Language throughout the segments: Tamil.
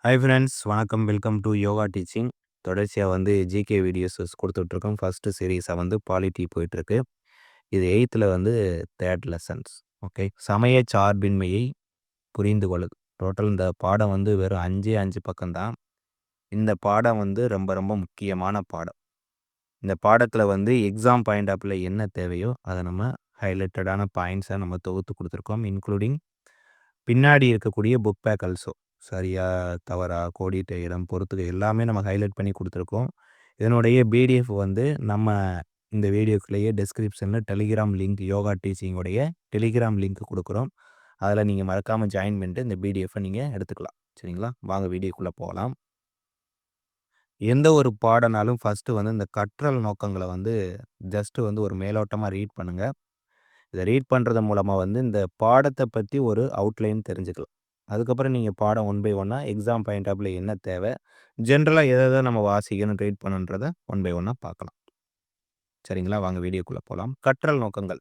ஹாய் ஃப்ரெண்ட்ஸ், வணக்கம். Welcome to yoga teaching. தொடர்ச்சியாக ஜிகே வீடியோஸஸ் கொடுத்துட்ருக்கோம். ஃபஸ்ட்டு சீரீஸாக பாலிட்டி போயிட்டுருக்கு. இது 8th வந்து 3rd லெசன்ஸ். ஓகே, சமய சார்பின்மையை புரிந்து கொள்ளுது. டோட்டல் இந்த பாடம் வெறும் 5 பக்கம்தான். இந்த பாடம் ரொம்ப ரொம்ப முக்கியமான பாடம். இந்த பாடத்தில் எக்ஸாம் பாயிண்ட் ஆஃப்ல என்ன தேவையோ அதை நம்ம ஹைலைட்டடான பாயிண்ட்ஸை நம்ம தொகுத்து கொடுத்துருக்கோம். இன்க்ளூடிங் பின்னாடி இருக்கக்கூடிய புக் பேக் ஆல்சோ. சரியா தவறா கோடிட்ட இடம் பொறுத்துக்க எல்லாமே நம்ம ஹைலைட் பண்ணி கொடுத்துருக்கோம். இதனுடைய பிடிஎஃப் நம்ம இந்த வீடியோக்குள்ளேயே டெஸ்கிரிப்ஷனில் டெலிகிராம் லிங்க், யோகா டீச்சிங்கோடைய டெலிகிராம் லிங்க் கொடுக்குறோம். அதில் நீங்கள் மறக்காமல் ஜாயின் பண்ணிட்டு இந்த பிடிஎஃப்பை நீங்கள் எடுத்துக்கலாம். சரிங்களா? வாங்க வீடியோக்குள்ளே போகலாம். எந்த ஒரு பாடனாலும் ஃபஸ்ட்டு இந்த கற்றல் நோக்கங்களை ஜஸ்ட்டு ஒரு மேலோட்டமாக ரீட் பண்ணுங்கள். இதை ரீட் பண்ணுறது மூலமாக இந்த பாடத்தை பற்றி ஒரு அவுட்லைன் தெரிஞ்சுக்கலாம். அதுக்கப்புறம் நீங்கள் பாடம் 1 பை 1 எக்ஸாம் பாயிண்ட் ஆஃப்ல என்ன தேவை, ஜென்ரலாக எதை நம்ம வாசிக்கணும், ரீட் பண்ணுன்றதை 1 பை 1 பார்க்கலாம். சரிங்களா? வாங்க வீடியோக்குள்ளே போகலாம். கற்றல் நோக்கங்கள்.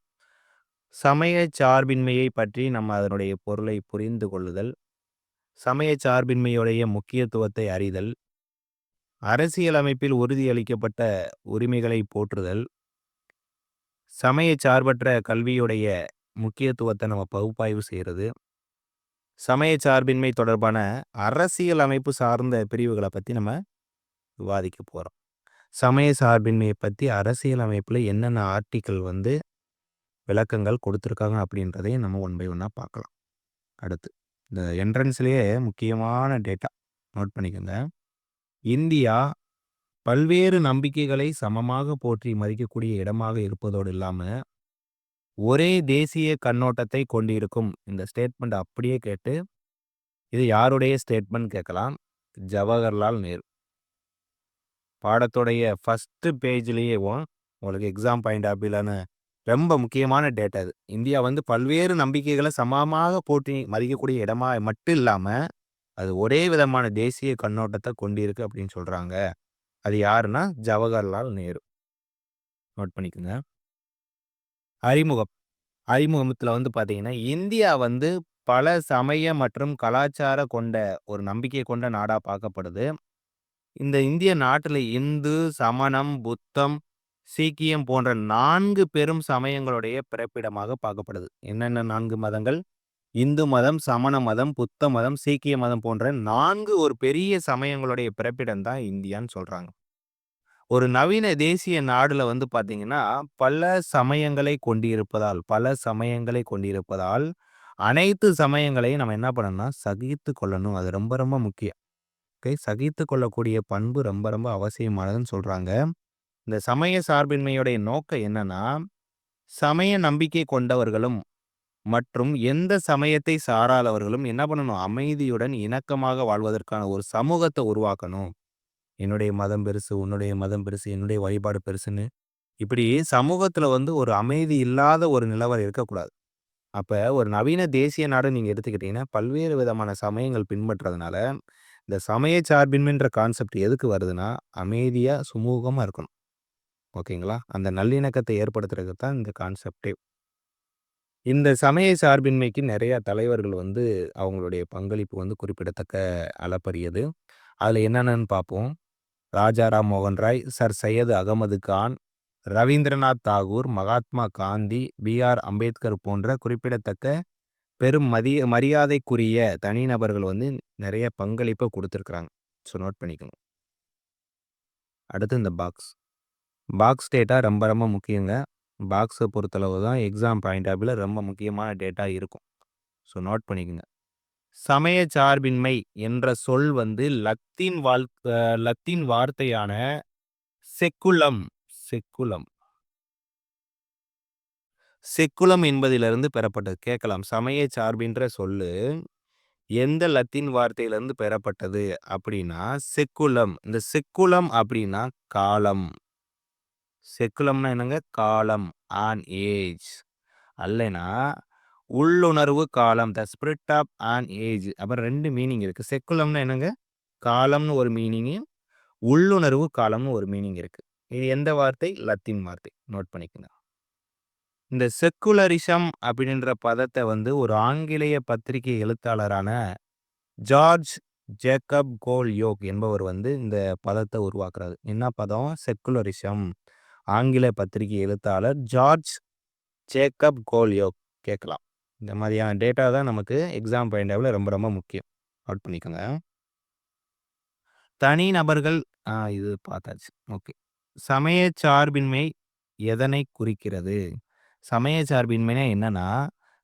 சமய சார்பின்மையை பற்றி நம்ம அதனுடைய பொருளை புரிந்து கொள்ளுதல், சமய சார்பின்மையுடைய முக்கியத்துவத்தை அறிதல், அரசியலமைப்பில் உறுதியளிக்கப்பட்ட உரிமைகளை போற்றுதல், சமய சார்பற்ற கல்வியுடைய முக்கியத்துவத்தை நம்ம பகுப்பாய்வு செய்கிறது, சமய சார்பின்மை தொடர்பான அரசியல் அமைப்பு சார்ந்த பிரிவுகளை பற்றி நம்ம விவாதிக்க போகிறோம். சமய சார்பின்மையை பற்றி அரசியல் அமைப்பில் என்னென்ன ஆர்டிக்கல் விளக்கங்கள் கொடுத்துருக்காங்க அப்படின்றதையும் நம்ம 1 பை 1 பார்க்கலாம். அடுத்து இந்த என்ட்ரன்ஸ்லேயே முக்கியமான டேட்டா நோட் பண்ணிக்கோங்க. இந்தியா பல்வேறு நம்பிக்கைகளை சமமாக போற்றி மதிக்கக்கூடிய இடமாக இருப்பதோடு இல்லாமல் ஒரே தேசிய கண்ணோட்டத்தை கொண்டிருக்கும். இந்த ஸ்டேட்மெண்ட் அப்படியே கேட்டு இது யாருடைய ஸ்டேட்மெண்ட் கேட்கலாம். ஜவஹர்லால் நேரு. பாடத்துடைய ஃபஸ்ட்டு பேஜ்லேயே உங்களுக்கு எக்ஸாம் பாயிண்ட் ஆஃப்லான ரொம்ப முக்கியமான டேட்டா இது. இந்தியா பல்வேறு நம்பிக்கைகளை சமமாக போற்றி மதிக்கக்கூடிய இடமா மட்டும் இல்லாமல் அது ஒரே விதமான தேசிய கண்ணோட்டத்தை கொண்டிருக்கு அப்படின்னு சொல்கிறாங்க. அது யாருன்னா ஜவஹர்லால் நேரு. நோட் பண்ணிக்கோங்க. அறிமுகம். அறிமுகத்தில் பார்த்தீங்கன்னா இந்தியா பல சமய மற்றும் கலாச்சார கொண்ட ஒரு நம்பிக்கை கொண்ட நாடாக பார்க்கப்படுது. இந்த இந்திய நாட்டில் இந்து, சமணம், புத்தம், சீக்கியம் போன்ற 4 பெரும் சமயங்களுடைய பிறப்பிடமாக பார்க்கப்படுது. என்னென்ன 4 மதங்கள்? இந்து மதம், சமண மதம், புத்த மதம், சீக்கிய மதம் போன்ற 4 ஒரு பெரிய சமயங்களுடைய பிறப்பிடம் தான் இந்தியான்னு சொல்றாங்க. ஒரு நவீன தேசிய நாடுல பார்த்தீங்கன்னா பல சமயங்களை கொண்டிருப்பதால் அனைத்து சமயங்களையும் நம்ம என்ன பண்ணணும்னா சகித்து கொள்ளணும். அது ரொம்ப ரொம்ப முக்கியம். ஓகே, சகித்து கொள்ளக்கூடிய பண்பு ரொம்ப ரொம்ப அவசியமானதுன்னு சொல்றாங்க. இந்த சமய சார்பின்மையுடைய நோக்கம் என்னன்னா, சமய நம்பிக்கை கொண்டவர்களும் மற்றும் எந்த சமயத்தை சாராதவர்களும் என்ன பண்ணணும், அமைதியுடன் இணக்கமாக வாழ்வதற்கான ஒரு சமூகத்தை உருவாக்கணும். என்னுடைய மதம் பெருசு, உன்னுடைய மதம் பெருசு, என்னுடைய வழிபாடு பெருசுன்னு இப்படி சமூகத்துல ஒரு அமைதி இல்லாத ஒரு நிலவரம் இருக்கக்கூடாது. அப்ப ஒரு நவீன தேசிய நாடு நீங்க எடுத்துக்கிட்டீங்கன்னா பல்வேறு விதமான சமயங்கள் பின்பற்றதுனால இந்த சமய சார்பின்மைன்ற கான்செப்ட் எதுக்கு வருதுன்னா, அமைதியா சுமூகமா இருக்கணும். ஓகேங்களா? அந்த நல்லிணக்கத்தை ஏற்படுத்துறதுக்கு தான் இந்த கான்செப்டே. இந்த சமய சார்பின்மைக்கு நிறைய தலைவர்கள் அவங்களுடைய பங்களிப்பு குறிப்பிடத்தக்க அளப்பரியது. அதுல என்னென்னு பார்ப்போம். ராஜாராம் மோகன் ராய், சர் சையது அகமது கான், ரவீந்திரநாத் தாகூர், மகாத்மா காந்தி, பி.ஆர். அம்பேத்கர் போன்ற குறிப்பிடத்தக்க பெரும் மரியாதைக்குரிய தனிநபர்கள் நிறைய பங்களிப்பை கொடுத்துருக்குறாங்க. ஸோ நோட் பண்ணிக்கோங்க. அடுத்து இந்த பாக்ஸ் டேட்டா ரொம்ப ரொம்ப முக்கியங்க. பாக்ஸை பொறுத்தளவு தான் எக்ஸாம் பாயிண்ட் ஆஃப்ல ரொம்ப முக்கியமான டேட்டா இருக்கும். ஸோ நோட் பண்ணிக்கோங்க. சமய சார்பின்மை என்ற சொல் லத்தீன் வார்த்தையான செக்குலம் செக்குலம் என்பதிலிருந்து பெறப்பட்டது. கேட்கலாம், சமய சார்பின்ற சொல்லு எந்த லத்தீன் வார்த்தையிலிருந்து பெறப்பட்டது அப்படின்னா செக்குலம். இந்த செக்குலம் அப்படின்னா காலம். செக்குலம்னா என்னங்க? காலம், ஆன் ஏஜ். அல்லனா உள்ளுணர்வு காலம், the spirit of an age. அப்புறம் 2 மீனிங் இருக்கு. செக்குலம்னா என்னங்க? காலம்னு ஒரு மீனிங், உள்ளுணர்வு காலம்னு ஒரு மீனிங் இருக்கு. இது எந்த வார்த்தை? லத்தீன் வார்த்தை. நோட் பண்ணிக்கோங்க. இந்த செக்குலரிசம் அப்படின்ற பதத்தை ஒரு ஆங்கிலேய பத்திரிகை எழுத்தாளரான ஜார்ஜ் ஜேக்கப் கோல்யோக் என்பவர் வந்து இந்த பதத்தை உருவாக்குறாரு. என்ன பதம்? செக்குலரிசம். ஆங்கில பத்திரிகை எழுத்தாளர் ஜார்ஜ் ஜேக்கப் கோல்யோக் கேட்கலாம். இந்த மாதிரியான டேட்டா தான் நமக்கு எக்ஸாம் பாயிண்ட் ஆஃப்ல ரொம்ப ரொம்ப முக்கியம். நோட் பண்ணிக்கோங்க. தனிநபர்கள் இது பார்த்தாச்சு. ஓகே. சமய சார்பின்மை எதனை குறிக்கிறது? சமய சார்பின்மைனா என்னன்னா,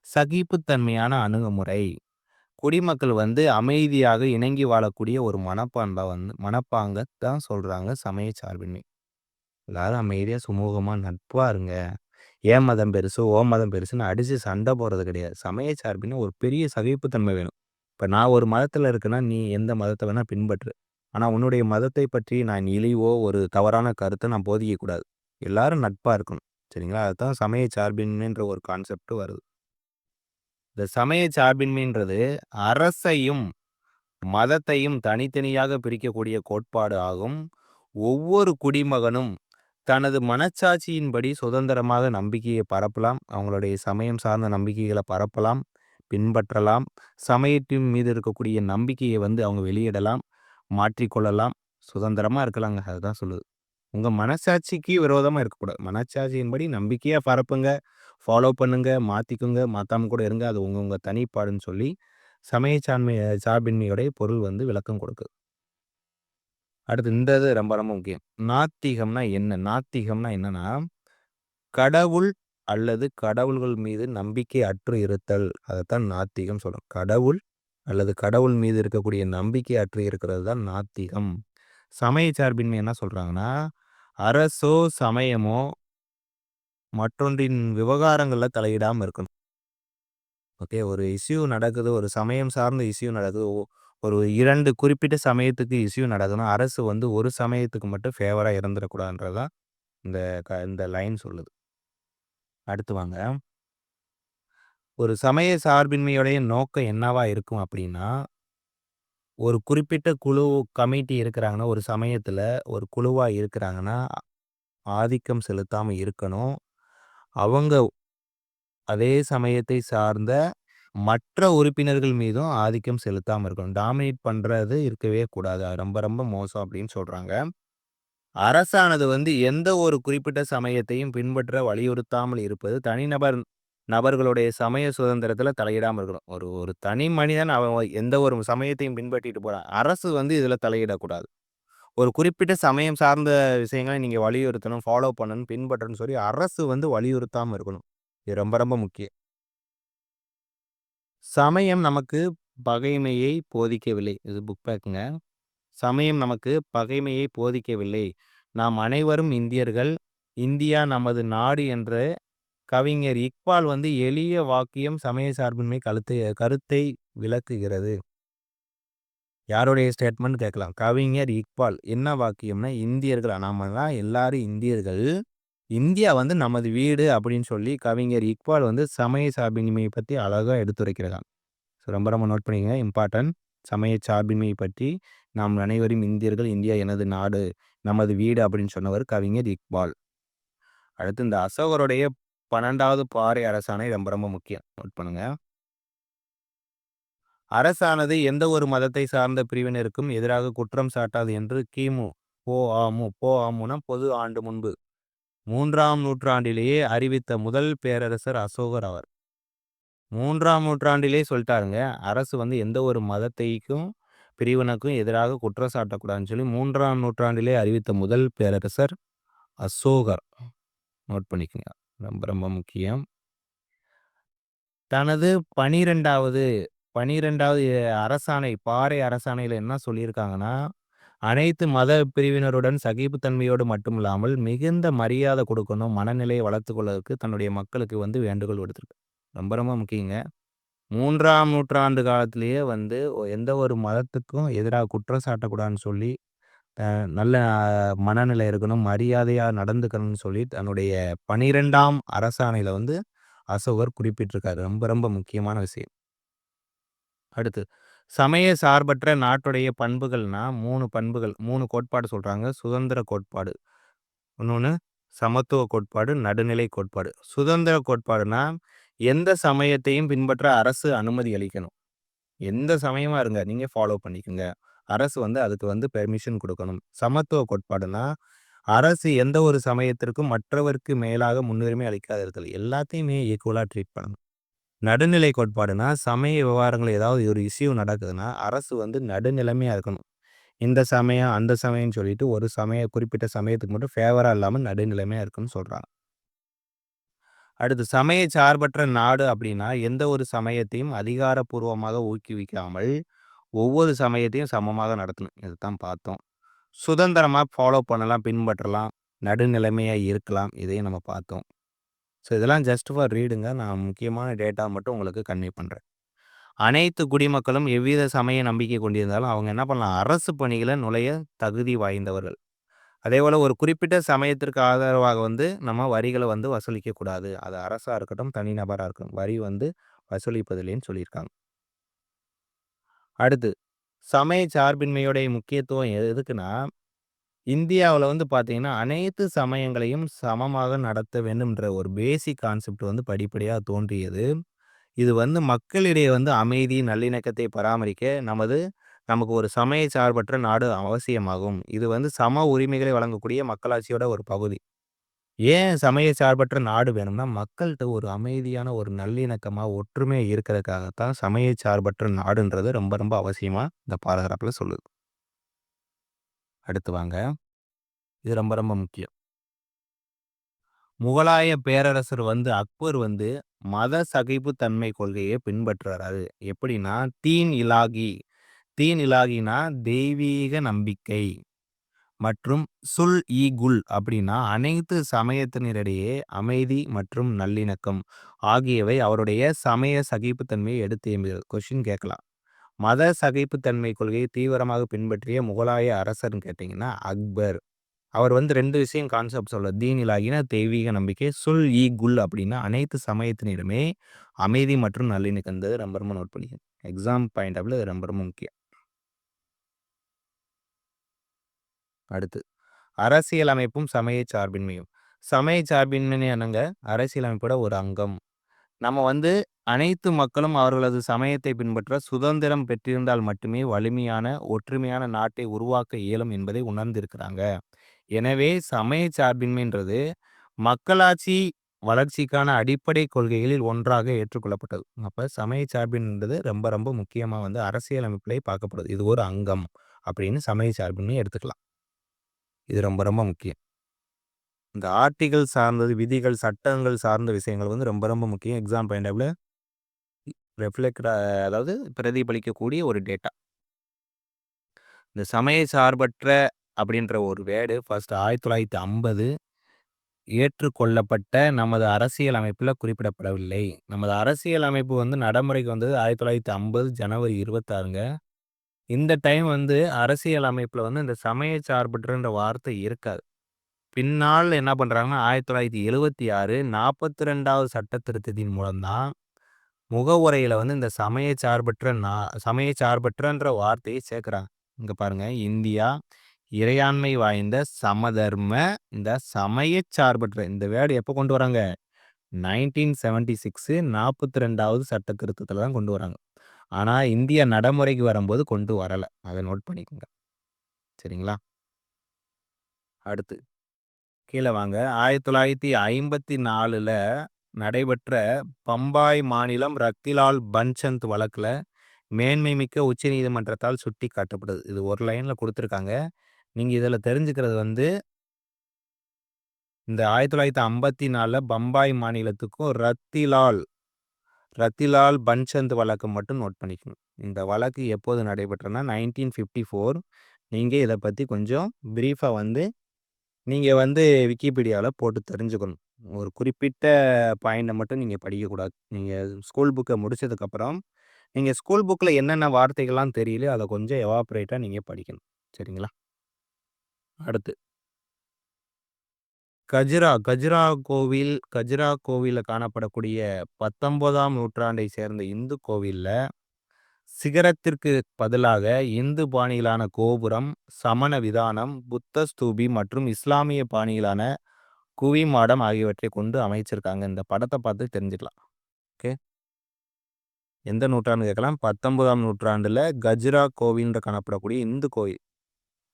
சகிப்புத்தன்மையான அணுகுமுறை. குடிமக்கள் வந்து அமைதியாக இணங்கி வாழக்கூடிய ஒரு மனப்பாங்க தான் சொல்றாங்க சமய சார்பின்மை. எல்லாரும் அமைதியா, சுமூகமா, நட்பா இருங்க. என் மதம் பெருசு, உன் மதம் பெருசுன்னு அடிச்சு சண்டை போடுறது கிடையாது. சமய சார்பின்மை ஒரு பெரிய சகிப்புத்தன்மை வேணும். இப்ப நான் ஒரு மதத்துல இருக்கேன்னா, நீ எந்த மதத்த வேணா பின்பற்று. ஆனா உன்னுடைய மதத்தை பற்றி நான் இழிவோ, ஒரு தவறான கருத்த நான் போதிக்கக்கூடாது. எல்லாரும் நட்பா இருக்கணும். சரிங்களா? அதுதான் சமய சார்பின்மைன்ற ஒரு கான்செப்ட் வருது. இந்த சமய சார்பின்மைன்றது அரசையும், மதத்தையும் தனித்தனியாக பிரிக்கக்கூடிய கோட்பாடு ஆகும். ஒவ்வொரு குடிமகனும் தனது மனச்சாட்சியின்படி சுதந்திரமாக நம்பிக்கையை பரப்பலாம். அவங்களுடைய சமயம் சார்ந்த நம்பிக்கைகளை பரப்பலாம், பின்பற்றலாம். சமயத்தின் மீது இருக்கக்கூடிய நம்பிக்கையை வந்து அவங்க வெளியிடலாம், மாற்றிக்கொள்ளலாம். சுதந்திரமா இருக்கலாங்க. அதுதான் சொல்லுது. உங்க மனசாட்சிக்கு விரோதமா இருக்கக்கூடாது. மனச்சாட்சியின்படி நம்பிக்கையா பரப்புங்க, ஃபாலோ பண்ணுங்க, மாத்திக்குங்க, மாத்தாம கூட இருங்க. அது உங்க தனிப்பாடுன்னு சொல்லி சமய சார்பின்மையுடைய பொருள் வந்து விளக்கம் கொடுக்குது. அடுத்து இந்த இது ரொம்ப ரொம்ப முக்கியம். நாத்திகம்னா என்ன? நாத்திகம்னா என்னன்னா, கடவுள் அல்லது கடவுள்கள் மீது நம்பிக்கை அற்று இருத்தல். அதத்தான் நாத்திகம் சொல்றோம். கடவுள் அல்லது கடவுள் மீது இருக்கக்கூடிய நம்பிக்கை அற்று இருக்கிறது தான் நாத்திகம். சமய சார்பின்மை என்ன சொல்றாங்கன்னா, அரசோ, சமயமோ மற்றொன்றின் விவகாரங்கள்ல தலையிடாம இருக்கணும். ஓகே. ஒரு இஷ்யூ நடக்குது. ஒரு சமயம் சார்ந்த இஷ்யூ நடக்குது. ஒரு 2 குறிப்பிட்ட சமயத்துக்கு இஷ்யூ நடக்குதுன்னா, அரசு வந்து ஒரு சமயத்துக்கு மட்டும் ஃபேவரா இருந்துறக்கூடாதுன்றது தான் இந்த இந்த லைன் சொல்லுது. அடுத்து வாங்க. ஒரு சமய சார்பின்மையுடைய நோக்கம் என்னவா இருக்கும் அப்படின்னா, ஒரு குறிப்பிட்ட குழு கமிட்டி இருக்கிறாங்கன்னா, ஒரு சமயத்துல ஒரு குழுவா இருக்கிறாங்கன்னா, ஆதிக்கம் செலுத்தாம இருக்கணும். அவங்க அதே சமயத்தை சார்ந்த மற்ற உறுப்பினர்கள் மீதும் ஆதிக்கம் செலுத்தாம இருக்கணும். டாமினேட் பண்றது இருக்கவே கூடாது. அது ரொம்ப ரொம்ப மோசம் அப்படின்னு சொல்றாங்க. அரசானது வந்து எந்த ஒரு குறிப்பிட்ட சமயத்தையும் பின்பற்ற வலியுறுத்தாமல் இருப்பது நபர்களுடைய சமய சுதந்திரத்துல தலையிடாம இருக்கணும். ஒரு ஒரு தனி மனிதன் அவன் எந்த ஒரு சமயத்தையும் பின்பற்றிட்டு போறான். அரசு வந்து இதுல தலையிடக்கூடாது. ஒரு குறிப்பிட்ட சமயம் சார்ந்த விஷயங்களை நீங்க வலியுறுத்தணும், ஃபாலோ பண்ணணும், பின்பற்றணும்னு சொல்லி அரசு வந்து வலியுறுத்தாம இருக்கணும். இது ரொம்ப ரொம்ப முக்கியம். சமயம் நமக்கு பகைமையை போதிக்கவில்லை. இது புக் பேக்குங்க. சமயம் நமக்கு பகைமையை போதிக்கவில்லை. நாம் அனைவரும் இந்தியர்கள். இந்தியா நமது நாடு என்ற கவிஞர் இக்பால் வந்து எளிய வாக்கியம் சமய சார்பின்மை கருத்தை விளக்குகிறது. யாருடைய ஸ்டேட்மெண்ட் கேட்கலாம். கவிஞர் இக்பால் என்ன வாக்கியம்னா, இந்தியர்கள் நாமெல்லாம் எல்லாரும் இந்தியர்கள். இந்தியா வந்து நமது வீடு அப்படின்னு சொல்லி கவிஞர் இக்பால் வந்து சமய சார்பின்மையை பத்தி அழகா எடுத்துரைக்கிறாங்க. ஸோ ரொம்ப ரொம்ப நோட் பண்ணிக்கங்க. இம்பார்ட்டன்ட். சமய சார்பின்மையை பற்றி நாம் அனைவரும் இந்தியர்கள், இந்தியா எனது நாடு, நமது வீடு அப்படின்னு சொன்னவர் கவிஞர் இக்பால். அடுத்து இந்த அசோகருடைய 12வது பாறை அரசாணை ரொம்ப ரொம்ப முக்கியம். நோட் பண்ணுங்க. அரசானது எந்த ஒரு மதத்தை சார்ந்த பிரிவினருக்கும் எதிராக குற்றம் சாட்டாது என்று கிமு பொ ஆமுனா பொது ஆண்டு முன்பு 3ஆம் நூற்றாண்டிலேயே அறிவித்த முதல் பேரரசர் அசோகர் ஆவார். 3ஆம் நூற்றாண்டிலேயே சொல்லிட்டாருங்க. அரசு வந்து எந்த ஒரு மதத்தைக்கும் பிரிவினருக்கும் எதிராக குற்றம் சாட்டக்கூடாதுன்னு சொல்லி 3ஆம் நூற்றாண்டிலே அறிவித்த முதல் பேரரசர் அசோகர். நோட் பண்ணிக்கங்க. ரொம்ப ரொம்ப முக்கியம். தனது 12வது அரசாணை, பாறை அரசாணையில என்ன சொல்லியிருக்காங்கன்னா, அனைத்து மத பிரிவினருடன் சகிப்புத்தன்மையோடு மட்டுமில்லாமல் மிகுந்த மரியாதை கொடுக்கணும், மனநிலையை வளர்த்துக் கொள்வதற்கு தன்னுடைய மக்களுக்கு வந்து வேண்டுகோள் விடுத்திருக்கு. ரொம்ப ரொம்ப முக்கியங்க. 3ஆம் நூற்றாண்டு காலத்திலேயே வந்து எந்த ஒரு மதத்துக்கும் எதிராக குற்றம் சாட்டக்கூடாதுன்னு சொல்லி, நல்ல மனநிலை இருக்கணும், மரியாதையா நடந்துக்கணும்னு சொல்லி தன்னுடைய 12ஆம் அரசாணையில வந்து அசோகர் குறிப்பிட்டிருக்காரு. ரொம்ப ரொம்ப முக்கியமான விஷயம். அடுத்து சமய சார்பற்ற நாட்டுடைய பண்புகள்னா 3 பண்புகள், 3 கோட்பாடு சொல்றாங்க. சுதந்திர கோட்பாடு, இன்னொன்னு சமத்துவ கோட்பாடு, நடுநிலை கோட்பாடு. சுதந்திர கோட்பாடுனா எந்த சமயத்தையும் பின்பற்ற அரசு அனுமதி அளிக்கணும். எந்த சமயமா இருங்க, நீங்க ஃபாலோ பண்ணிக்கங்க. அரசு வந்து அதுக்கு வந்து பெர்மிஷன் குடுக்கணும். சமத்துவ கோட்பாடுனா, அரசு எந்த ஒரு சமயத்திற்கும் மற்றவருக்கு மேலாக முன்னுரிமை அளிக்காது இருத்தல். எல்லாத்தையுமே ஈக்குவலா ட்ரீட் பண்ணணும். நடுநிலை கோட்பாடுனா, சமய விவகாரங்கள் ஏதாவது ஒரு இஷ்யூ நடக்குதுன்னா, அரசு வந்து நடுநிலைமையா இருக்கணும். இந்த சமயம், அந்த சமயம்னு சொல்லிட்டு ஒரு குறிப்பிட்ட சமயத்துக்கு மட்டும் ஃபேவரா இல்லாம நடுநிலைமையா இருக்குன்னு சொல்றாங்க. அடுத்து சமய சார்பற்ற நாடு அப்படின்னா, எந்த ஒரு சமயத்தையும் அதிகாரப்பூர்வமாக ஊக்குவிக்காமல், ஒவ்வொரு சமயத்தையும் சமமாக நடத்தணும். இதுதான் பார்த்தோம். சுதந்திரமா ஃபாலோ பண்ணலாம், பின்பற்றலாம், நடுநிலைமையா இருக்கலாம். இதையும் நம்ம பார்த்தோம். ஸோ இதெல்லாம் ஜஸ்ட் ஃபார் ரீடுங்க. நான் முக்கியமான டேட்டா மட்டும் உங்களுக்கு கன்வே பண்றேன். அனைத்து குடிமக்களும் எவ்வித சமய நம்பிக்கை கொண்டிருந்தாலும், அவங்க என்ன பண்ணலாம்? அரசு பணியில நுழைய தகுதி வாய்ந்தவர்கள். அதேபோல ஒரு குறிப்பிட்ட சமயத்திற்கு ஆதரவாக வந்து நம்ம வரிகள வந்து வசூலிக்கக்கூடாது. அது அரசா இருக்கட்டும், தனிநபரா இருக்கட்டும். வரி வந்து வசூலிப்பதில்லைன்னு சொல்லியிருக்காங்க. அடுத்து, சமய சார்பின்மையுடைய முக்கியத்துவம் எதுக்குன்னா, இந்தியாவுல வந்து பார்த்தீங்கன்னா, அனைத்து சமயங்களையும் சமமாக நடத்த வேண்டும்ன்ற ஒரு பேசிக் கான்செப்ட் வந்து படிப்படியா தோன்றியது. இது வந்து மக்களிடையே வந்து அமைதி, நல்லிணக்கத்தை பராமரிக்க நமக்கு ஒரு சமய சார்பற்ற நாடு அவசியமாகும். இது வந்து சம உரிமைகளை வழங்கக்கூடிய மக்களாட்சியோட ஒரு பகுதி. ஏன் சமய சார்பற்ற நாடு வேணும்னா, மக்கள்ட்ட ஒரு அமைதியான, ஒரு நல்லிணக்கமா, ஒற்றுமையா இருக்கிறதுக்காகத்தான் சமய சார்பற்ற நாடுன்றது ரொம்ப ரொம்ப அவசியமா இந்த பாராகிராஃப்ல சொல்லுது. அடுத்து வாங்க. இது ரொம்ப ரொம்ப முக்கியம். முகலாய பேரரசர் வந்து அக்பர் வந்து மத சகிப்புத்தன்மை கொள்கையை பின்பற்றுறாரு. எப்படின்னா, தீன் இலாகினா தெய்வீக நம்பிக்கை மற்றும் குல் அப்படின்னா அனைத்து சமயத்தினரிடையே அமைதி மற்றும் நல்லிணக்கம் ஆகியவை அவருடைய சமய சகிப்புத்தன்மையை எடுத்து எம்புகிறது. கொஸ்டின் கேட்கலாம். மத சகிப்புத்தன்மை கொள்கையை தீவிரமாக பின்பற்றிய முகலாய அரசர்ன்னு கேட்டீங்கன்னா அக்பர். அவர் வந்து 2 விஷயம் கான்செப்ட் சொல்றார். தீன் இலாகினா தெய்வீக நம்பிக்கை, குல் அப்படின்னா அனைத்து சமயத்தினருமே அமைதி மற்றும் நல்லிணக்கம். இந்த ரொம்ப ரொம்ப நோட் பண்ணிக்கங்க. எக்ஸாம் பாயிண்ட் ஆஃப் வியூல இது ரொம்ப ரொம்ப முக்கியம். அடுத்து அரசியல் அமைப்பும் சமய சார்பின்மையும். சமய சார்பின்மை என்னங்க? அரசியலமைப்போட ஒரு அங்கம். நம்ம வந்து அனைத்து மக்களும் அவர்களது சமயத்தை பின்பற்ற சுதந்திரம் பெற்றிருந்தால் மட்டுமே வலிமையான, ஒற்றுமையான நாட்டை உருவாக்க இயலும் என்பதை உணர்ந்திருக்கிறாங்க. எனவே சமய சார்பின்மைன்றது மக்களாட்சி வளர்ச்சிக்கான அடிப்படை கொள்கைகளில் ஒன்றாக ஏற்றுக்கொள்ளப்பட்டது. அப்ப சமய சார்பின்றது ரொம்ப ரொம்ப முக்கியமா வந்து அரசியலமைப்பிலே பார்க்கப்படுது. இது ஒரு அங்கம் அப்படின்னு சமய சார்பின்மை எடுத்துக்கலாம். இது ரொம்ப ரொம்ப முக்கியம். இந்த ஆர்டிகிள் சார்ந்தது, விதிகள், சட்டங்கள் சார்ந்த விஷயங்கள் வந்து ரொம்ப ரொம்ப முக்கியம். எக்ஸாம் பாயிண்ட் ஆஃப் வியூல ரிஃப்ளெக்ட் அதாவது பிரதிபலிக்கக்கூடிய ஒரு டேட்டா. இந்த சமய சார்பற்ற அப்படின்ற ஒரு வேர்டு ஃபர்ஸ்ட் 1950 ஏற்றுக்கொள்ளப்பட்ட நமது அரசியல் அமைப்புல குறிப்பிடப்படவில்லை. நமது அரசியல் அமைப்பு வந்து நடைமுறைக்கு வந்தது 1950 ஜனவரி 26ங்க. இந்த டைம் வந்து அரசியல் அமைப்புல வந்து இந்த சமய சார்பற்றன்ற வார்த்தை இருக்காது. பின்னால் என்ன பண்றாங்கன்னா, 1976 42வது சட்ட திருத்தத்தின் மூலம் தான் முகவுரையில வந்து இந்த சமய சார்பற்றன்ற வார்த்தையை சேர்க்கிறாங்க. இங்க பாருங்க, இந்தியா இறையாண்மை வாய்ந்த சமதர்ம இந்த சமய சார்பற்ற இந்த வேர்ட் எப்போ கொண்டு வராங்க? 1976 42வது சட்ட திருத்தத்துல தான் கொண்டு வராங்க. ஆனா, இந்திய நடைமுறைக்கு வரும்போது கொண்டு வரல. அத நோட் பண்ணிக்கோங்க. சரிங்களா? அடுத்து கீழ வாங்க. 1954ல நடைபெற்ற பம்பாய் மாநிலம் ரத்திலால் பன்சந்த் வழக்குல மேன்மை மிக்க உச்சநீதிமன்றத்தால் சுட்டிக்காட்டப்படுது. இது ஒரு லைன்ல குடுத்துருக்காங்க. நீங்க இதுல தெரிஞ்சுக்கிறது வந்து, இந்த 1954ல பம்பாய் மாநிலத்துக்கும் ரத்திலால் பன்சந்த் வழக்கு மட்டும் நோட் பண்ணிக்கணும். இந்த வழக்கு எப்போது நடைபெற்றதுன்னா 1954. நீங்க இத பத்தி கொஞ்சம் பிரீஃபா வந்து நீங்க வந்து விக்கிபீடியால போட்டு தெரிஞ்சுக்கணும். ஒரு குறிப்பிட்ட பாயிண்ட்ட மட்டும் நீங்க படிக்கக்கூடாது. நீங்க ஸ்கூல் புக்க முடிச்சதுக்கப்புறம், நீங்க ஸ்கூல் புக்ல என்னென்ன வார்த்தைகள்லாம் தெரியலையோ, அத கொஞ்சம் எவாப்பரேட்டா நீங்க படிக்கணும். சரிங்களா? அடுத்து கஜுரா கோவில்ல காணப்படக்கூடிய 19ஆம் நூற்றாண்டை சேர்ந்த இந்து கோவில்ல, சிகரத்திற்கு பதிலாக இந்து பாணியிலான கோபுரம், சமண விதானம், புத்த ஸ்தூபி மற்றும் இஸ்லாமிய பாணியிலான குவிமாடம் ஆகியவற்றை கொண்டு அமைச்சிருக்காங்க. இந்த படத்த பார்த்து தெரிஞ்சுக்கலாம். ஓகே. எந்த நூற்றாண்டு கேட்கலாம். 19ஆம் நூற்றாண்டுல கஜுரா கோவில்ன்ற காணப்படக்கூடிய இந்து கோயில்.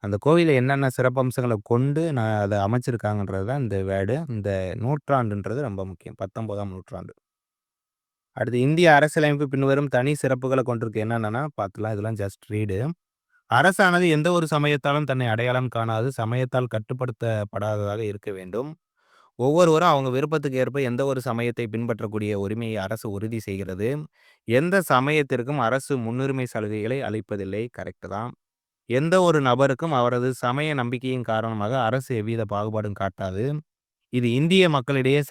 அந்த கோவில்ல என்னென்ன சிறப்பம்சங்கள கொண்டு நான் அத அமைச்சிருக்காங்கன்றது தான் இந்த வேர்டு. இந்த நூற்றாண்டுன்றது ரொம்ப முக்கியம். 19ஆம் நூற்றாண்டு. அடுத்து இந்திய அரசியலமைப்பு பின்வரும் தனி சிறப்புகள கொண்டிருக்கு. என்னென்னன்னா பார்த்துலாம். இதெல்லாம் ஜஸ்ட் ரீடு. அரசானது எந்த ஒரு சமயத்தாலும் தன்னை அடையாளம் காணாது, சமயத்தால் கட்டுப்படுத்தப்படாததாக இருக்க வேண்டும். ஒவ்வொருவரும் அவங்க விருப்பத்துக்கு ஏற்ப எந்த ஒரு சமயத்தை பின்பற்றக்கூடிய உரிமையை அரசு உறுதி செய்கிறது. எந்த சமயத்திற்கும் அரசு முன்னுரிமை சலுகைகளை அளிப்பதில்லை. கரெக்ட் தான். எந்த ஒரு நபருக்கும் அவரது சமய நம்பிக்கையின் காரணமாக அரசு எவ்வித பாகுபாடும் காட்டாது. இது இந்திய மக்களிடையே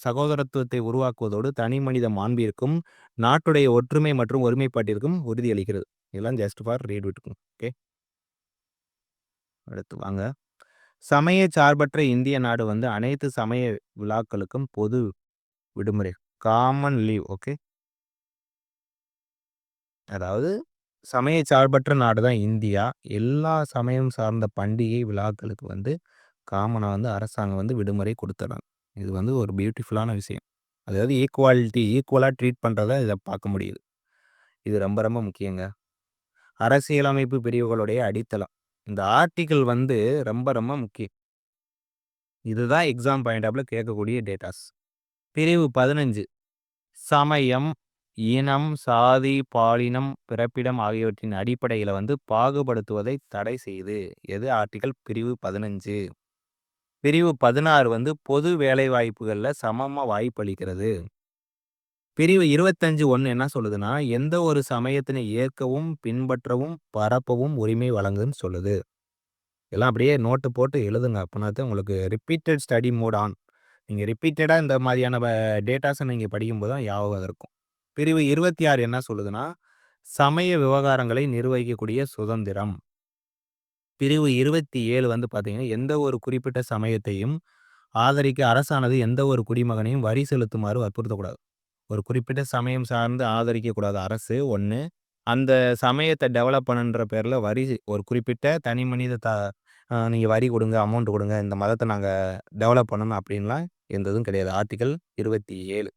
சகோதரத்துவத்தை உருவாக்குவதோடு தனி மனித மாண்பிற்கும் நாட்டுடைய ஒற்றுமை மற்றும் ஒருமைப்பாட்டிற்கும் உறுதியளிக்கிறது. இதெல்லாம் ஜஸ்ட் ஃபார் ரீட் விட்டுக்கும். ஓகே, அடுத்து வாங்க. சமய சார்பற்ற இந்திய நாடு வந்து அனைத்து சமய விழாக்களுக்கும் பொது விடுமுறை, காமன் லீவ். ஓகே, அதாவது சமய சார்பற்ற நாடு தான் இந்தியா. எல்லா சமயம் சார்ந்த பண்டிகை விழாக்களுக்கு வந்து காமனா வந்து அரசாங்கம் வந்து விடுமுறை கொடுத்துறாங்க. இது வந்து ஒரு பியூட்டிஃபுல்லான விஷயம். அதாவது ஈக்குவலா ட்ரீட் பண்றத இத பார்க்க முடியுது. இது ரொம்ப ரொம்ப முக்கியங்க. அரசியலமைப்பு பிரிவுகளுடைய அடித்தளம். இந்த ஆர்டிக்கிள் வந்து ரொம்ப ரொம்ப முக்கியம். இதுதான் எக்ஸாம் பாயிண்ட் ஆஃப்ல கேட்கக்கூடிய டேட்டாஸ். பிரிவு 15 சமயம், இனம், சாதி, பாலினம், பிறப்பிடம் ஆகியவற்றின் அடிப்படையில வந்து பாகுபடுத்துவதை தடை செய்யுது. எது? ஆர்டிக்கிள் பிரிவு 15. பிரிவு 16 வந்து பொது வேலைவாய்ப்புகள்ல சமமா வாய்ப்பளிக்கிறது. பிரிவு 25(1) என்ன சொல்லுதுன்னா, எந்த ஒரு சமயத்தினை ஏற்கவும், பின்பற்றவும், பரப்பவும் உரிமை வழங்குதுன்னு சொல்லுது. எல்லாம் அப்படியே நோட்டு போட்டு எழுதுங்க. அப்பனாத்தான் உங்களுக்கு ரிப்பீட்டட் ஸ்டடி மோட் ஆன். நீங்க ரிப்பீட்டடா இந்த மாதிரியான டேட்டாஸ நீங்க படிக்கும்போது தான் ஞாபகம் இருக்கும். பிரிவு 26 என்ன சொல்லுதுன்னா, சமய விவகாரங்களை நிர்வகிக்கக்கூடிய சுதந்திரம். பிரிவு 27 வந்து பார்த்தீங்கன்னா, எந்த ஒரு குறிப்பிட்ட சமயத்தையும் ஆதரிக்க அரசானது எந்த ஒரு குடிமகனையும் வரி செலுத்துமாறு வற்புறுத்தக்கூடாது. ஒரு குறிப்பிட்ட சமயம் சார்ந்து ஆதரிக்கக்கூடாது அரசு 1. அந்த சமயத்த டெவலப் பண்ணுன்ற பேர்ல வரி ஒரு குறிப்பிட்ட தனி மனித நீங்க வரி குடுங்க, அமௌண்ட் குடுங்க. இந்த மதத்த நாங்க டெவலப் பண்ணணும் அப்படின்லாம் எந்த இதுவும் கிடையாது. ஆர்டிக்கிள் 27.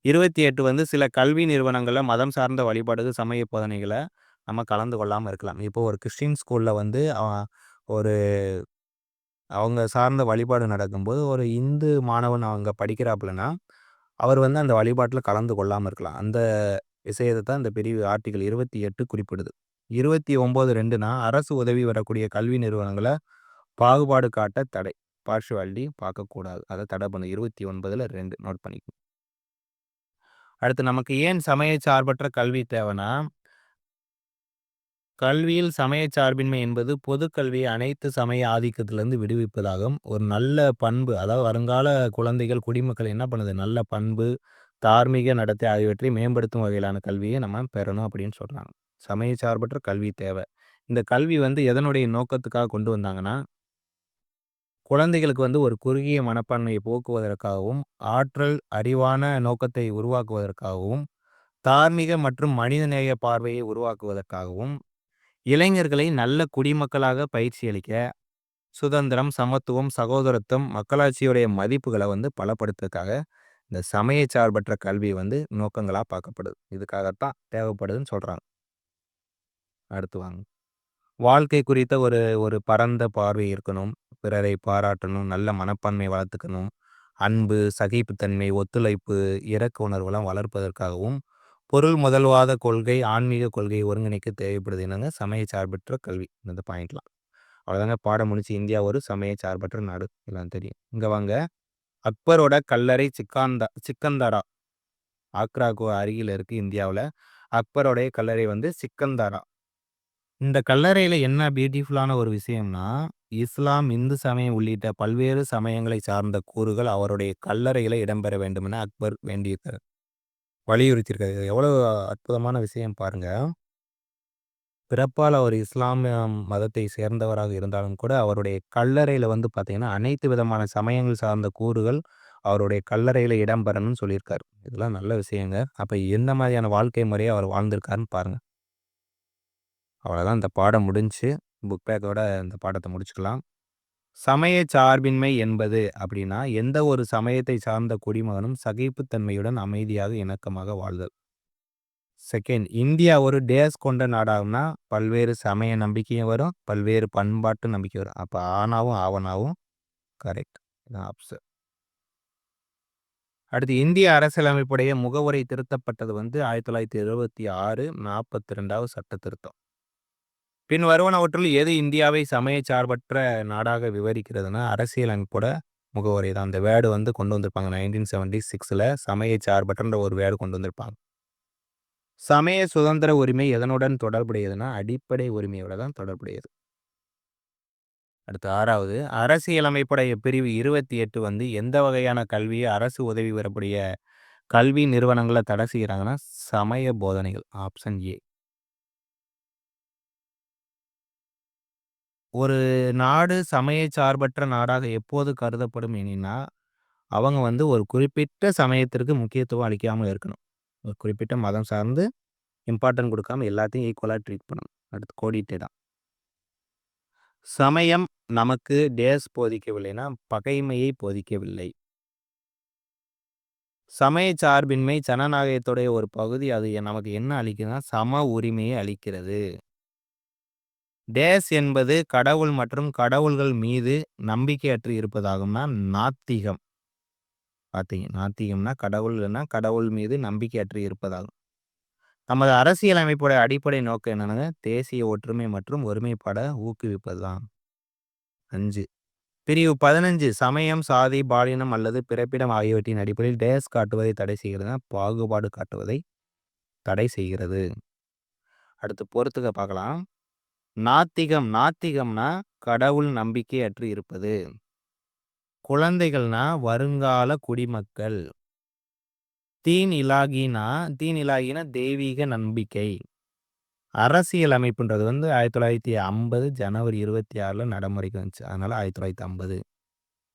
28 வந்து சில கல்வி நிறுவனங்கள்ல மதம் சார்ந்த வழிபாடுகள், சமய போதனைகள நம்ம கலந்து கொள்ளாம இருக்கலாம். இப்போ ஒரு கிறிஸ்டியன் ஸ்கூல்ல வந்து ஒரு அவங்க சார்ந்த வழிபாடு நடக்கும்போது, ஒரு இந்து மாணவன் அங்க படிக்கிறாப்புலன்னா, அவர் வந்து அந்த வழிபாட்டுல கலந்து கொள்ளாம இருக்கலாம். அந்த விஷயத்த தான் இந்த பிரிவு ஆர்டிக்கிள் 28 குறிப்பிடுது. 29(2)னா அரசு உதவி வரக்கூடிய கல்வி நிறுவனங்கள பாகுபாடு காட்ட தடை. பார்ஷியாலிட்டி பார்க்கக்கூடாது. அத தடை பண்ணுது. 29ல 2 நோட் பண்ணிக்கங்க. அடுத்து நமக்கு ஏன் சமய சார்பற்ற கல்வி தேவைன்னா, கல்வியில் சமய சார்பின்மை என்பது பொது கல்வியை அனைத்து சமய ஆதிக்கத்திலிருந்து விடுவிப்பதாகும். ஒரு நல்ல பண்பு, அதாவது வருங்கால குழந்தைகள், குடிமக்கள் என்ன பண்ணுது? நல்ல பண்பு, தார்மீக நடத்தை ஆகியவற்றை மேம்படுத்தும் வகையிலான கல்வியை நம்ம பெறணும் அப்படின்னு சொல்றாங்க. சமய சார்பற்ற கல்வி தேவை. இந்த கல்வி வந்து எதனுடைய நோக்கத்துக்காக கொண்டு வந்தாங்கன்னா, குழந்தைகளுக்கு வந்து ஒரு குறுகிய மனப்பான்மையை போக்குவதற்காகவும், ஆற்றல், அறிவான நோக்கத்தை உருவாக்குவதற்காகவும், தார்மீக மற்றும் மனிதநேய பார்வையை உருவாக்குவதற்காகவும், இளைஞர்களை நல்ல குடிமக்களாக பயிற்சி அளிக்க, சுதந்திரம், சமத்துவம், சகோதரத்துவம், மக்களாட்சியுடைய மதிப்புகள வந்து பலப்படுத்துறதுக்காக, இந்த சமய சார்பற்ற கல்வி வந்து நோக்கங்களா பார்க்கப்படுது. இதுக்காகத்தான் தேவைப்படுதுன்னு சொல்றாங்க. அடுத்து வாங்க. வாழ்க்கை குறித்த ஒரு ஒரு பரந்த பார்வை இருக்கணும். பிறரை பாராட்டணும், நல்ல மனப்பான்மை வளர்த்துக்கணும். அன்பு, சகிப்புத்தன்மை, ஒத்துழைப்பு, இரக்க உணர்வுலாம் வளர்ப்பதற்காகவும், பொருள் முதல்வாத கொள்கை, ஆன்மீக கொள்கையை ஒருங்கிணைக்க தேவைப்படுது என்னங்க? சமய சார்பற்ற கல்வி. இந்த பாயிண்ட்லாம். அவ்வளோதாங்க, பாடம் முடிச்சு. இந்தியா ஒரு சமய சார்பற்ற நாடு. எல்லாம் தெரியும். இங்க வாங்க. அக்பரோட கல்லறை சிக்கந்தாரா. ஆக்ராக்கு அருகில இருக்கு இந்தியாவுல. அக்பரோடைய கல்லறை வந்து சிக்கந்தாரா. இந்த கல்லறையில என்ன பியூட்டிஃபுல்லான ஒரு விஷயம்னா, இஸ்லாம், இந்து சமயம் உள்ளிட்ட பல்வேறு சமயங்களை சார்ந்த கூறுகள் அவருடைய கல்லறையில இடம்பெற வேண்டுமென அக்பர் வேண்டியிருக்காரு. வலியுறுத்தியிருக்காரு. எவ்வளவு அற்புதமான விஷயம் பாருங்க. பிறப்பால் அவர் இஸ்லாமிய மதத்தை சேர்ந்தவராக இருந்தாலும் கூட, அவருடைய கல்லறையில வந்து பார்த்தீங்கன்னா, அனைத்து விதமான சமயங்கள் சார்ந்த கூறுகள் அவருடைய கல்லறையில இடம்பெறணும்னு சொல்லியிருக்காரு. இதெல்லாம் நல்ல விஷயங்க. அப்ப எந்த மாதிரியான வாழ்க்கை முறைய அவர் வாழ்ந்திருக்காருன்னு பாருங்க. அவ்வளோதான், இந்த பாடம் முடிஞ்சுச்சு. புக் பேக்கோட இந்த பாடத்த முடிச்சுக்கலாம். சமய சார்பின்மை என்பது அப்படின்னா, எந்த ஒரு சமயத்தை சார்ந்த குடிமகனும் சகிப்புத்தன்மையுடன் அமைதியாக, இணக்கமாக வாழ்தல். செகண்ட், இந்தியா ஒரு டேஸ் கொண்ட நாடாகும்னா, பல்வேறு சமய நம்பிக்கையும் வரும், பல்வேறு பண்பாட்டு நம்பிக்கை வரும். அப்ப ஆனாவும், ஆவனாவும் கரெக்ட். இதான் ஆப்ஷன். அடுத்து இந்திய அரசியலமைப்புடைய முகவுரை திருத்தப்பட்டது வந்து 1976 42வது சட்ட திருத்தம். பின் வருவனவற்றுள் எது இந்தியாவை சமய சார்பற்ற நாடாக விவரிக்கிறதுனா, அரசியலமைப்போட முகவுரை தான். அந்த வேர்டு வந்து கொண்டு வந்திருப்பாங்க. 1976ல சமய சார்பற்றன்ற ஒரு வேர்டு கொண்டு வந்திருப்பாங்க. சமய சுதந்திர உரிமை எதனுடன் தொடர்புடையதுன்னா, அடிப்படை உரிமையோட தான் தொடர்புடையது. அடுத்து 6வது, அரசியலமைப்புடைய பிரிவு 28 வந்து எந்த வகையான கல்வியை அரசு உதவி பெறக்கூடிய கல்வி நிறுவனங்கள தடை செய்றாங்கன்னா, சமய போதனைகள். Option A. ஒரு நாடு சமய சார்பற்ற நாடாக எப்போது கருதப்படும் எனினா, அவங்க வந்து ஒரு குறிப்பிட்ட சமயத்திற்கு முக்கியத்துவம் அளிக்காம இருக்கணும். ஒரு குறிப்பிட்ட மதம் சார்ந்து இம்பார்ட்டன்ட் குடுக்காம எல்லாத்தையும் ஈக்குவலா ட்ரீட் பண்ணணும். அடுத்து கோடிட்டே தான். சமயம் நமக்கு டேஸ் போதிக்கவில்லைனா, பகைமையை போதிக்கவில்லை. சமய சார்பின்மை ஜனநாயகத்துடைய ஒரு பகுதி. அது நமக்கு என்ன அளிக்குதுன்னா, சம உரிமையை அளிக்கிறது. டேஸ் என்பது கடவுள் மற்றும் கடவுள்கள் மீது நம்பிக்கையற்று இருப்பதாகும்னா, நாத்திகம். பார்த்தீங்க, நாத்திகம்னா கடவுள் இல்லன்னா, கடவுள் மீது நம்பிக்கையற்று இருப்பதாகும். நமது அரசியலமைப்புடைய அடிப்படை நோக்கம் என்னன்னா, தேசிய ஒற்றுமை மற்றும் ஒருமைப்பாட ஊக்குவிப்பதுதான். 5. பிரிவு 15 சமயம், சாதி, பாலினம் அல்லது பிறப்பிடம் ஆகியவற்றின் அடிப்படையில் டேஸ் காட்டுவதை தடை செய்கிறதுனா, பாகுபாடு காட்டுவதை தடை செய்கிறது. அடுத்து பொறுத்துக்க பார்க்கலாம். நாத்திகம், நாத்திகம்னா கடவுள் நம்பிக்கையற்று இருப்பது. குழந்தைகள்னா வருங்கால குடிமக்கள். தீன் இலாகினா தெய்வீக நம்பிக்கை. அரசியல் அமைப்புன்றது வந்து 1950 ஜனவரி 26ல நடைமுறைக்கு வந்துச்சு. அதனால 1950.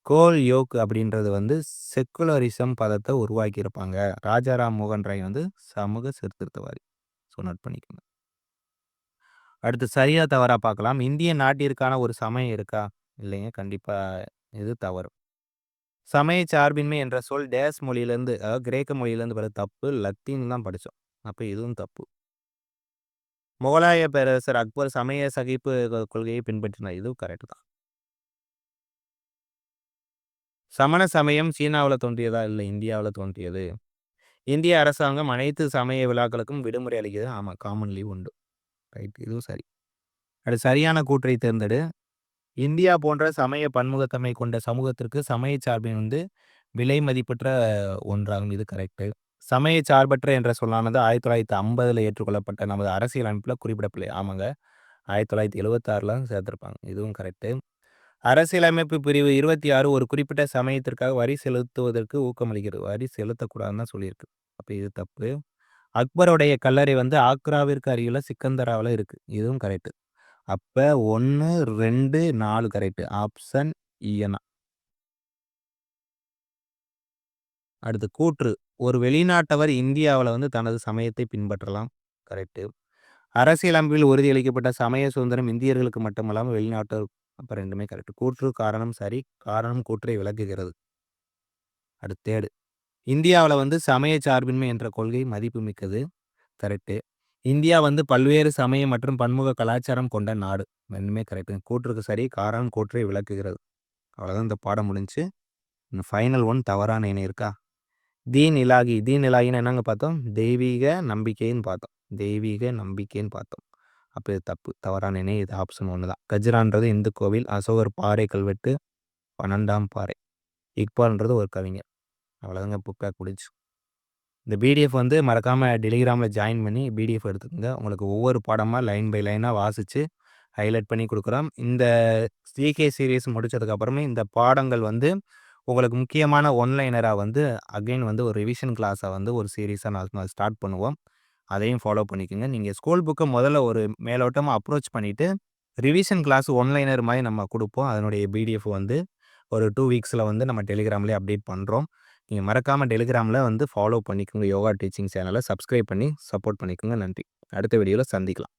கோல் யோக் அப்படின்றது வந்து செக்குலரிசம் பதத்தை உருவாக்கியிருப்பாங்க. ராஜாராம் மோகன் ராய் வந்து சமூக சீர்திருத்தவாதி. ஸோ நோட் பண்ணிக்கோங்க. அடுத்து சரியா தவறா பார்க்கலாம். இந்திய நாட்டிற்கான ஒரு சமயம் இருக்கா? இல்லைங்க. கண்டிப்பா இது தவறு. சமய சார்பின்மை என்ற சொல் டேஸ் மொழியிலிருந்து, அதாவது கிரேக்க மொழியிலிருந்து வர தப்பு. லத்தீன் தான் படிச்சோம். அப்ப இதுவும் தப்பு. முகலாய பேரரசர் அக்பர் சமய சகிப்பு கொள்கையை பின்பற்றினார். இதுவும் கரெக்ட் தான். சமண சமயம் சீனாவுல தோன்றியதா? இல்ல, இந்தியாவுல தோன்றியது. இந்திய அரசாங்கம் அனைத்து சமய விழாக்களுக்கும் விடுமுறை அளிக்குது. ஆமா, காமன் லீவ் உண்டு. ரைட், இதுவும் சரி. அடுத்து சரியான கூற்றை தேர்ந்தெடு. இந்தியா போன்ற சமய பன்முகத்தன்மை கொண்ட சமூகத்திற்கு சமய சார்பின் வந்து விலை மதிப்பற்ற ஒன்றாகும். இது கரெக்ட். சமய சார்பற்ற என்ற சொல்லானது 1950ல ஏற்றுக்கொள்ளப்பட்ட நமது அரசியல் அமைப்புல குறிப்பிடவில்லை. ஆமாங்க. 1976ல சேர்த்திருப்பாங்க. இதுவும் கரெக்ட். அரசியலமைப்பு பிரிவு 26 ஒரு குறிப்பிட்ட சமயத்திற்காக வரி செலுத்துவதற்கு ஊக்கமளிக்கிறது. வரி செலுத்தக்கூடாதுன்னு தான் சொல்லியிருக்கு. அப்ப இது தப்பு. அக்பருடைய கல்லறை வந்து ஆக்ராவிற்கு அருகில சிக்கந்தராவுல இருக்கு. இதுவும் கரெக்ட். அப்ப 1, 2, 4 கரெக்ட். ஆப்ஷன் இ. அடுத்து கூற்று. ஒரு வெளிநாட்டவர் இந்தியாவுல வந்து தனது சமயத்தை பின்பற்றலாம். கரெக்ட். அரசியலமைப்பில் உறுதியளிக்கப்பட்ட சமய சுதந்திரம் இந்தியர்களுக்கு மட்டுமல்லாமல் வெளிநாட்டவர். அப்ப 2மே கரெக்ட். கூற்று காரணம் சரி. காரணம் கூற்றை விளக்குகிறது. அடுத்து இந்தியாவுல வந்து சமய சார்பின்மை என்ற கொள்கை மதிப்புமிக்கது. கரெக்ட். இந்தியா வந்து பல்வேறு சமய மற்றும் பன்முக கலாச்சாரம் கொண்ட நாடு. 2மே கரெக்ட். கூற்றுக்கு சரி. காரணம் கூற்றை விளக்குகிறது. அவ்வளவுதான், இந்த பாடம் முடிஞ்சுச்சு. ஃபைனல் ஒன் தவறான இணை இருக்கா? தீன் இலாகி. தீன் இலாகின்னு என்னங்க பார்த்தோம்? தெய்வீக நம்பிக்கைன்னு பார்த்தோம். தெய்வீக நம்பிக்கைன்னு பார்த்தோம். அப்ப இது தப்பு. தவறான இணை. இது ஆப்ஷன் 1 தான். கஜ்ரான்றது இந்து கோவில். அசோகர் பாறை கல்வெட்டு 12ஆம் பாறை. இக்பால்ன்றது ஒரு கவிஞர். அவ்வளோதாங்க, புக் பேக் முடிஞ்சுச்சு. இந்த பிடிஎஃப் வந்து மறக்காம டெலிகிராமில் ஜாயின் பண்ணி பிடிஎஃப் எடுத்துக்கோங்க. உங்களுக்கு ஒவ்வொரு பாடமாக லைன் பை லைனாக வாசித்து ஹைலைட் பண்ணி கொடுக்குறோம். இந்த ஜிகே சீரீஸ் முடிச்சதுக்கப்புறமே இந்த பாடங்கள் வந்து உங்களுக்கு முக்கியமான ஒன்லைனராக வந்து அகைன் வந்து ஒரு ரிவிஷன் கிளாஸை வந்து ஒரு சீரீஸாக நான் ஸ்டார்ட் பண்ணுவோம். அதையும் ஃபாலோ பண்ணிக்கோங்க. நீங்கள் ஸ்கூல் புக்கை முதல்ல ஒரு மேலோட்டமாக அப்ரோச் பண்ணிவிட்டு ரிவிஷன் கிளாஸ் ஒன்லைனர் மாதிரி நம்ம கொடுப்போம். அதனுடைய பிடிஎஃப் வந்து ஒரு 2 வீக்ஸில் வந்து நம்ம டெலிகிராம்லேயே அப்டேட் பண்ணுறோம். நீங்கள் மறக்காமல் டெலிகிராமில் வந்து ஃபாலோ பண்ணிக்கோங்க. யோகா டீச்சிங் சேனலை சப்ஸ்கிரைப் பண்ணி சப்போர்ட் பண்ணிக்கோங்க. நன்றி. அடுத்த வீடியோவில் சந்திக்கலாம்.